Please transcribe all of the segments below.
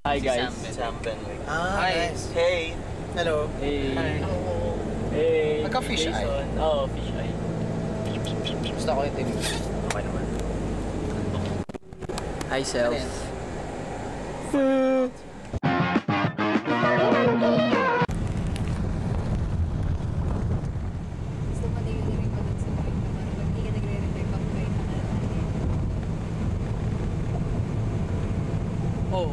Hi guys. Sam Benwick. Hi. Nice. Hey. Hello. Hey. Hi. Hey. Magka-fish eye. Oo, fish eye. Gusto ko ito. Okay naman. Hi, self. Oh.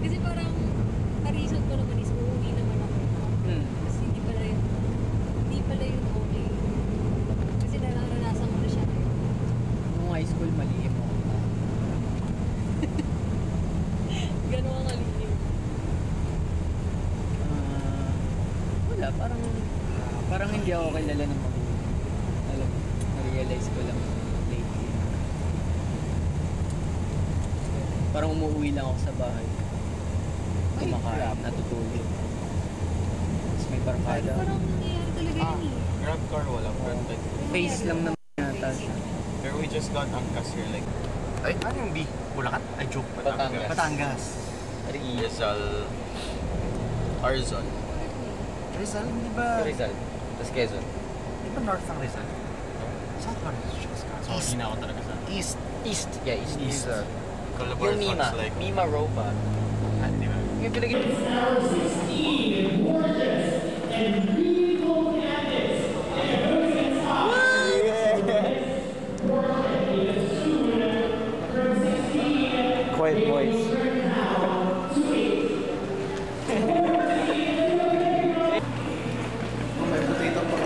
Kasi parang na-reason ko naman is uuwi naman ako. Kasi hindi pala yun okay. Kasi naranasan ko na siya. Nung high school, maliim ako. Gano'n ang alihim. Wala, parang hindi ako kilala ng magulang. Alam mo, na-realize ko lang lately. Parang umuwi lang ako sa bahay. Kumakain, natutulog. Tapos may barkada. Parang nangyayari talaga yun eh. Grab car, walang rented. Face lang naman yata siya. Pero we just got angkas here like... Ay, ano yung B? Bulacan? Ay, joke. Batangas. Batangas. Rizal. Arzon. Rizal, di ba? Rizal. Tapos Quezon. Di ba north ang Rizal? South ba Rizal? So, hindi na ako talaga sa... East. East. Yeah, East. East. Yung Mima. Like... Mima Ropa. Di ba? Yung pinag- Quiet voice. May potato pa.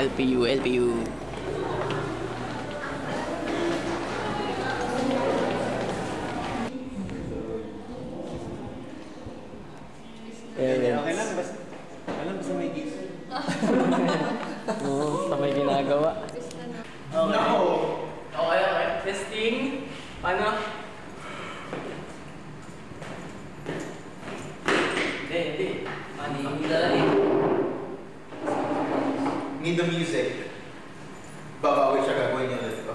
LPU. Okay lang, basta may gigs. Oo, sa may ginagawa. Okay. Okay. Testing. Paano? Hindi. Manila eh. Need the music. Babawi siya, gagawin niya ulit ko.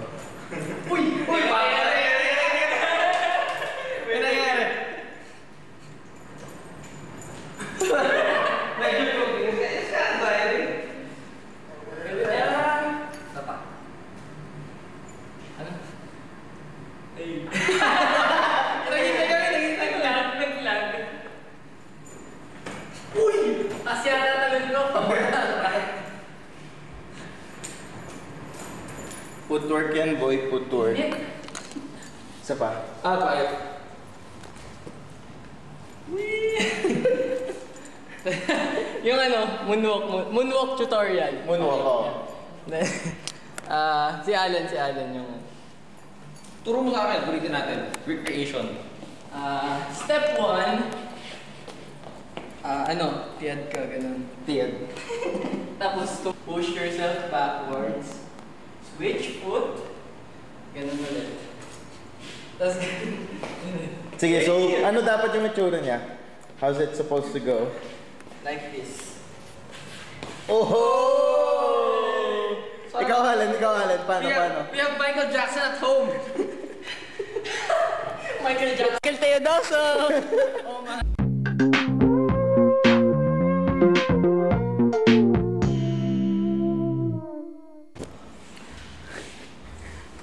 Uy! Nangyari! Footwork yan, boy. Footwork. Isa pa. Five. Yung moonwalk tutorial. Moonwalk, oo. Si Alan yung... Turo mo sa akin, ulitin natin. Recreation. Step 1, tiyad ka, ganun. Tiyad. Tapos to push yourself backwards. Switch foot. Ganun ulit. Tapos Sige, so ano dapat yung itsura niya? How's it supposed to go? like this. Oh! Ikaw, Alan. Paano? We have Michael Jackson at home. Michael Teodoso! Oh my.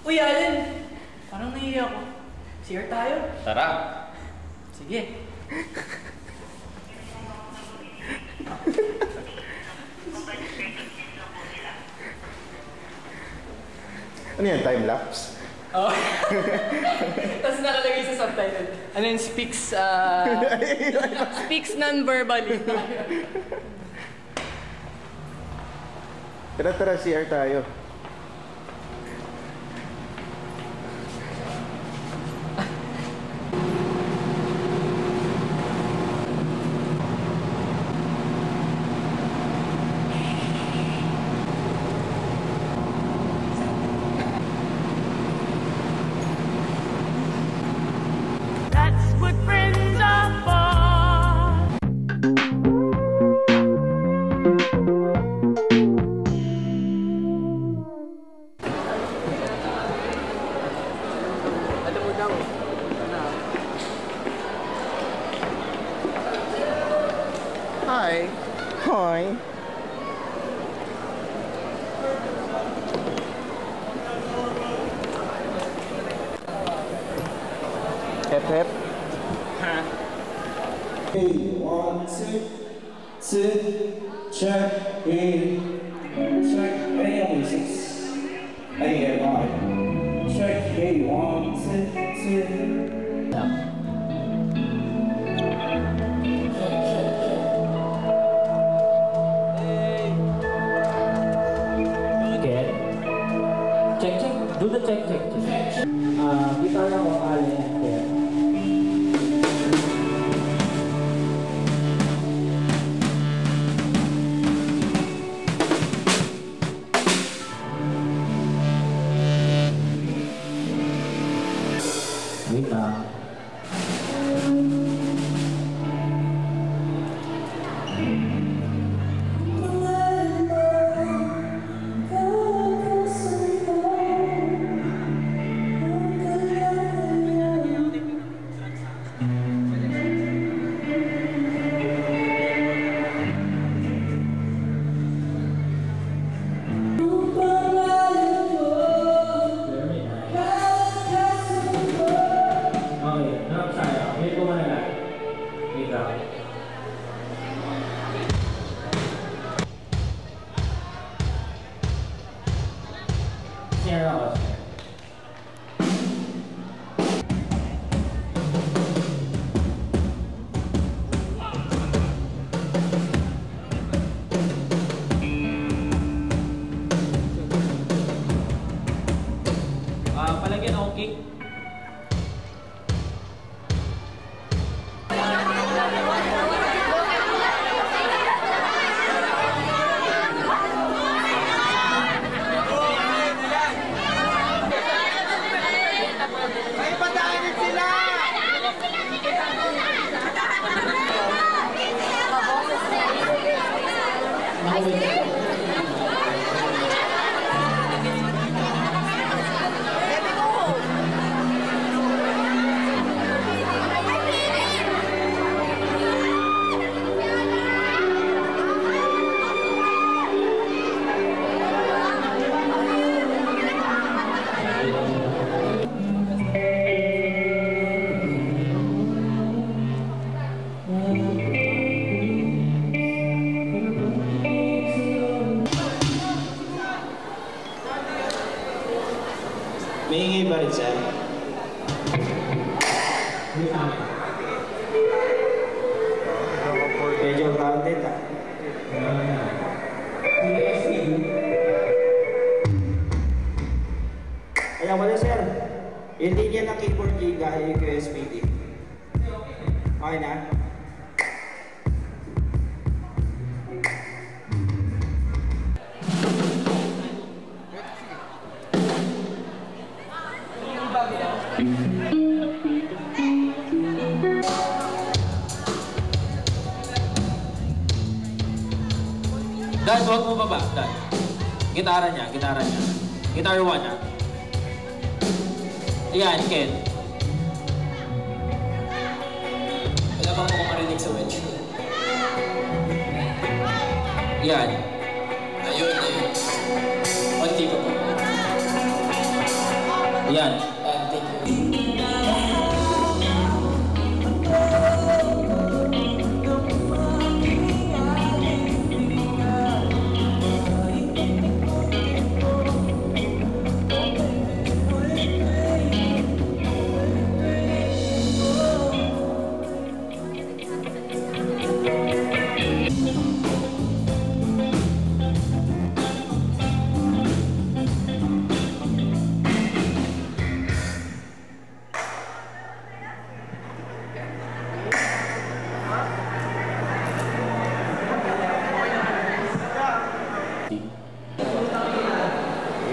Uy, Alan! Parang nahiya ako. CR tayo? Tara. Sige. Ano yan, time-lapse? Oh. Tapos nakalagay sa subtitle. Ano yun? Speaks non-verbally. Tara, CR tayo. Hep hep. Hey, 1, 2, check, check, hey, music. Hey, everybody. Check, hey, 1, 2. Check, check. Do the check, check, check. Guitar na vokal yan. Kaya. Wait lang. Palagyan akong kick. Maingay ba rin siya? Medyo grounded ah. Ayan wala sir. Yung linya ng keyboard giga ay yung QSPD. Okay na? Dan, huwag mo baba. Dan. Gitara niya, gitara niya. Guitar 1 ah. Ayan, Ken. Wala bang ako marinig sa wedge? Ayan. Ayun, ayun. Konti pa po. Ayan. Thank you.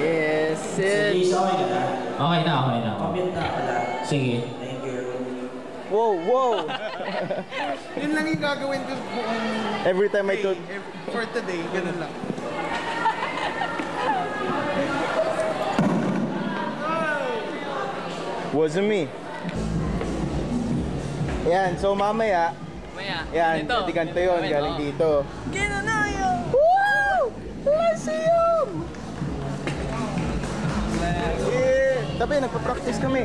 Yes, it. Sige, okay ka na. Okay na, okay na. Comment na pala. Sige. Thank you. Wow, wow. Yun lang yung gagawin ko buong Every time I day. told... For today, ganun lang. Wasn't me. Yan, so mamaya, Maya. yan, di ganito yun, galing dito. Ginanayo! Woo! Lyceum! Tabi, nagpa-practice kami.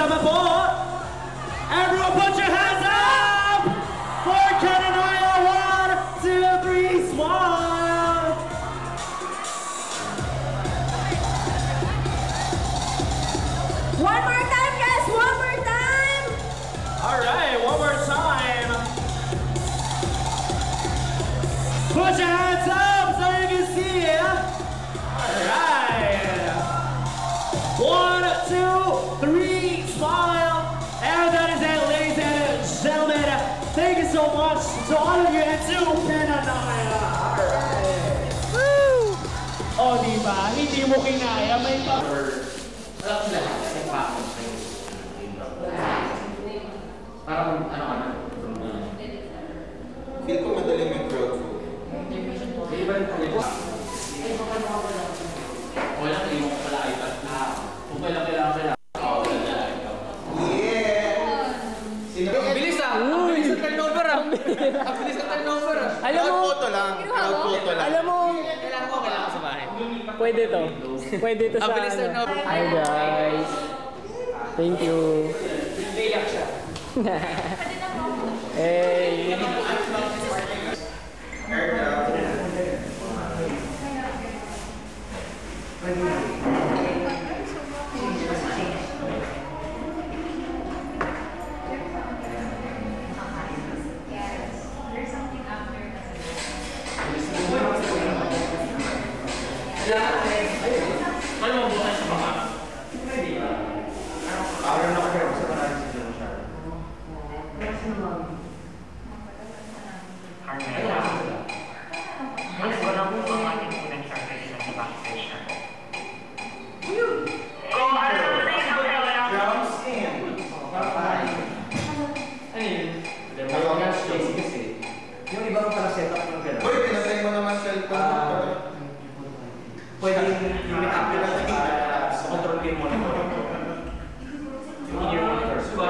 sama po. Everyone put your hands up for Ken and Noya. 1, 2, 3, smile. One more time, guys! One more time! All right, one more time. Put your hands up so you can see it. All right. 1, 2, 3, smile. And that is it, ladies and gentlemen. Thank you so much to all of you and to Ken and Noya. All right. Woo! Oh, diba? Hindi mo kinaya, may power. Parang ano. Feel ko madaling yung crowd food. Wala kayo yung pala iPad. Kung kailangan. Yeah! Bilis ah! Ang bilis ang turnover ah! Ang bilis ang turnover ah! Alam mo, Crowd photo lang. Crowd photo lang. alam mo, Kailangan sa bahay. pwede to. Pwede to sa Ang bilis ano. turnover. Hi guys. Thank you. Hey. Yung ibang para setup ng gano'n. Uy, pinatay mo naman cellphone mo. Pwede yung make-up yun ang sa control game monitor. Yung in-ear monitor. So,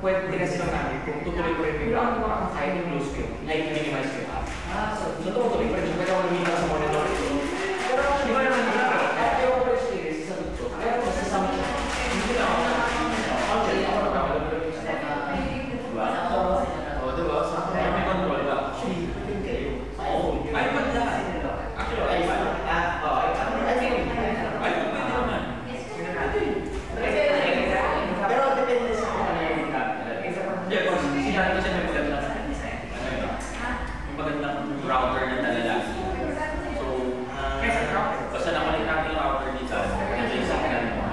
pwede tinasi lang namin kung tutuloy ko rin yung ground kahit i-close ko, i-minimize ko yung app. So, tutuloy ko rin. Pwede ako lumita sa monitor. Pero, di ba naman dito? Kaya ako pa yung series, isa dito. Kaya ako masasama siya. Hindi na ako na. Actually, ako na ako. Diba? Oo, diba? Kaya may control ka. Actually, yun kayo. Oo. iPad lahat. Actually, iPad. Oo, iPad. iPad pwede naman. Pero depende sa kung ano yung gamit. Hindi, of course, sinabi ko siya may magandang yung magandang router na talaga. So, basta nakalit natin yung router dito. Kasi yung sa akin mo.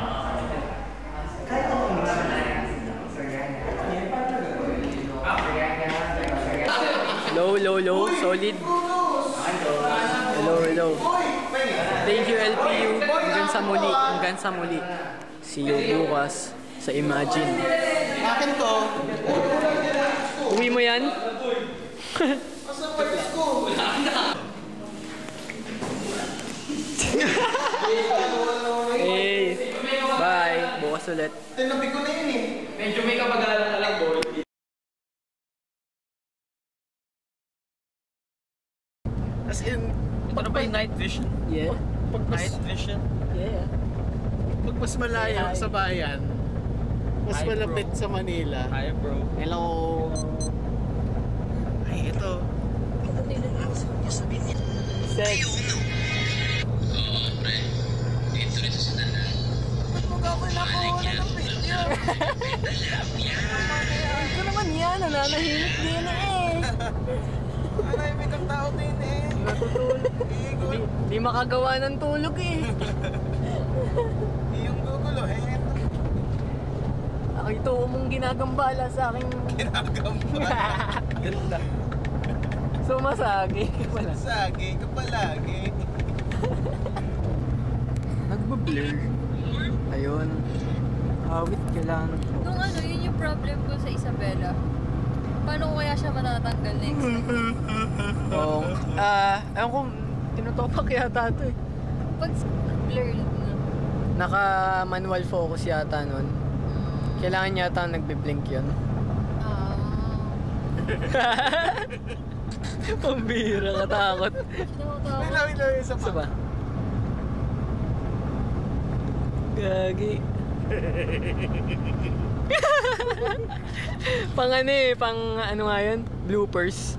Kahit ako yung Low, solid. Hello. Thank you LPU. Hanggang sa muli. See you bukas sa Imagine. Akin to. Uwi mo yan? Asa patis ko? Hey, bye. Bukas ulit. Tinabi ko na yun eh. Medyo may kapag-alala ka lang, boy. As in, ito na ba yung night vision? Yeah. Pag night vision? Yeah. Pag mas malayo Hi. sa bayan, mas Hi, malapit bro. sa Manila. Hi, bro. Hello! Ay, ito. Sex. Ito naman yan, nananahimik din eh. Manahimik ang tao din eh. Di makagawa ng tulog eh. Yung gugulo eh. Ako ito mong ginagambala sa aking... Ginagamba. Ganda. Sumasagi ka pala. Sagi ka palagi. Nagbablur. Ayun. Awit ka lang. Nung ano, yun yung problem ko sa Isabela. Paano ko kaya siya matatanggal next time? Oo. Ewan ko, tinutopak yata ito eh. Pag blurred na. Naka-manual focus yata nun. Kailangan yata nagbe-blink yun. Pambira, katakot. May lawin sa Isa ba? Gagi. pang ano nga yun? Bloopers.